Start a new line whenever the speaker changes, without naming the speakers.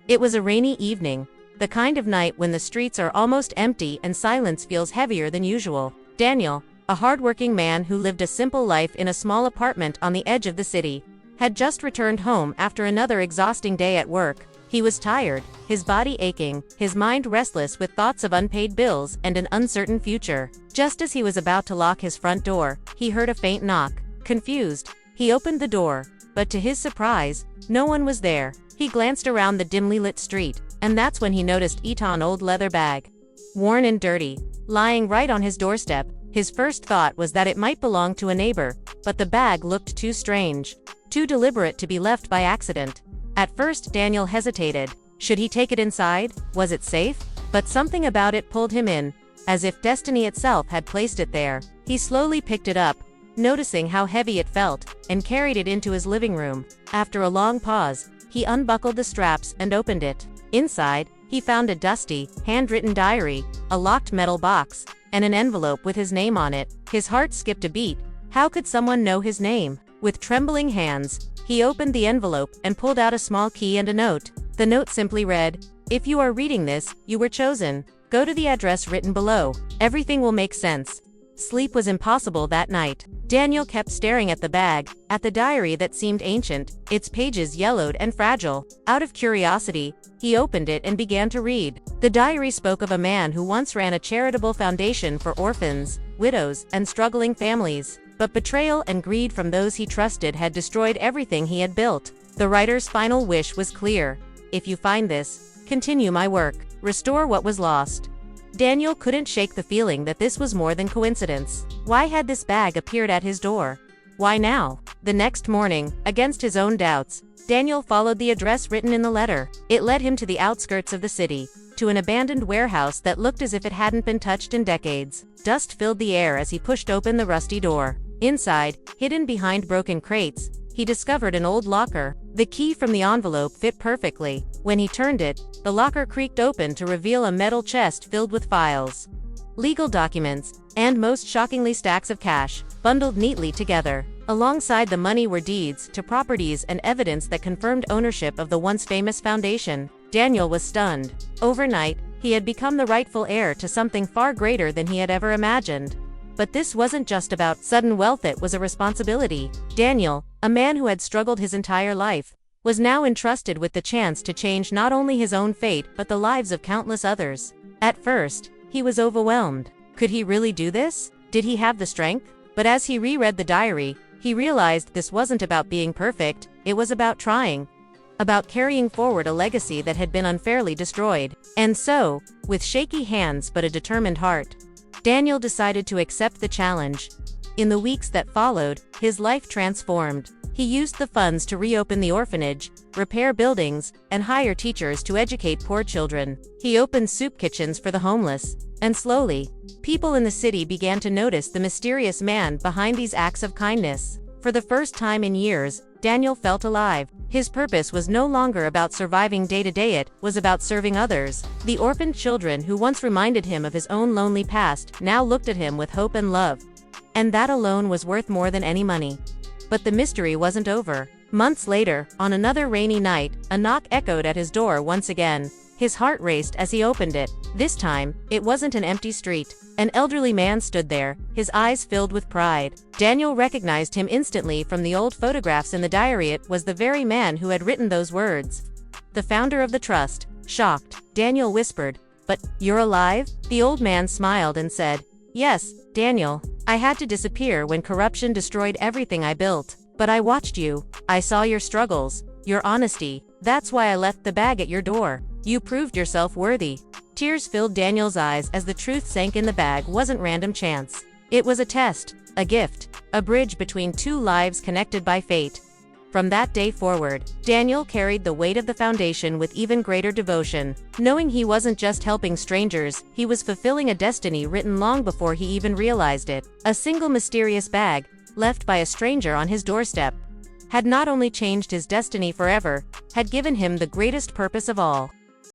It was a rainy evening, the kind of night when the streets are almost empty and silence feels heavier than usual. Daniel, a hardworking man who lived a simple life in a small apartment on the edge of the city, had just returned home after another exhausting day at work. He was tired, his body aching, his mind restless with thoughts of unpaid bills and an uncertain future. Just as he was about to lock his front door, he heard a faint knock. Confused, he opened the door, but to his surprise, no one was there. He glanced around the dimly lit street, and that's when he noticed Eton's old leather bag, worn and dirty, lying right on his doorstep. His first thought was that it might belong to a neighbor, but the bag looked too strange, too deliberate to be left by accident. At first Daniel hesitated. Should he take it inside? Was it safe? But something about it pulled him in, as if destiny itself had placed it there. He slowly picked it up, noticing how heavy it felt, and carried it into his living room. After a long pause, he unbuckled the straps and opened it. Inside, he found a dusty, handwritten diary, a locked metal box, and an envelope with his name on it. His heart skipped a beat. How could someone know his name? With trembling hands, he opened the envelope and pulled out a small key and a note. The note simply read, "If you are reading this, you were chosen. Go to the address written below. Everything will make sense." Sleep was impossible that night. Daniel kept staring at the bag, at the diary that seemed ancient, its pages yellowed and fragile. Out of curiosity, he opened it and began to read. The diary spoke of a man who once ran a charitable foundation for orphans, widows, and struggling families. But betrayal and greed from those he trusted had destroyed everything he had built. The writer's final wish was clear. "If you find this, continue my work. Restore what was lost." Daniel couldn't shake the feeling that this was more than coincidence. Why had this bag appeared at his door? Why now? The next morning, against his own doubts, Daniel followed the address written in the letter. It led him to the outskirts of the city, to an abandoned warehouse that looked as if it hadn't been touched in decades. Dust filled the air as he pushed open the rusty door. Inside, hidden behind broken crates, he discovered an old locker. The key from the envelope fit perfectly. When he turned it, the locker creaked open to reveal a metal chest filled with files, legal documents, and most shockingly stacks of cash, bundled neatly together. Alongside the money were deeds to properties and evidence that confirmed ownership of the once famous foundation. Daniel was stunned. Overnight, he had become the rightful heir to something far greater than he had ever imagined. But this wasn't just about sudden wealth, it was a responsibility. Daniel, a man who had struggled his entire life, was now entrusted with the chance to change not only his own fate but the lives of countless others. At first, he was overwhelmed. Could he really do this? Did he have the strength? But as he reread the diary, he realized this wasn't about being perfect, it was about trying. About carrying forward a legacy that had been unfairly destroyed. And so, with shaky hands but a determined heart, Daniel decided to accept the challenge. In the weeks that followed, his life transformed. He used the funds to reopen the orphanage, repair buildings, and hire teachers to educate poor children. He opened soup kitchens for the homeless. And slowly, people in the city began to notice the mysterious man behind these acts of kindness. For the first time in years, Daniel felt alive. His purpose was no longer about surviving day to day, it was about serving others. The orphaned children who once reminded him of his own lonely past now looked at him with hope and love. And that alone was worth more than any money. But the mystery wasn't over. Months later, on another rainy night, a knock echoed at his door once again. His heart raced as he opened it. This time, it wasn't an empty street. An elderly man stood there, his eyes filled with pride. Daniel recognized him instantly from the old photographs in the diary. It was the very man who had written those words. The founder of the trust. Shocked, Daniel whispered, "But, you're alive?" The old man smiled and said, "Yes, Daniel. I had to disappear when corruption destroyed everything I built. But I watched you. I saw your struggles, your honesty. That's why I left the bag at your door. You proved yourself worthy." Tears filled Daniel's eyes as the truth sank in. The bag wasn't random chance. It was a test, a gift, a bridge between two lives connected by fate. From that day forward, Daniel carried the weight of the foundation with even greater devotion. Knowing he wasn't just helping strangers, he was fulfilling a destiny written long before he even realized it. A single mysterious bag, left by a stranger on his doorstep, had not only changed his destiny forever, had given him the greatest purpose of all.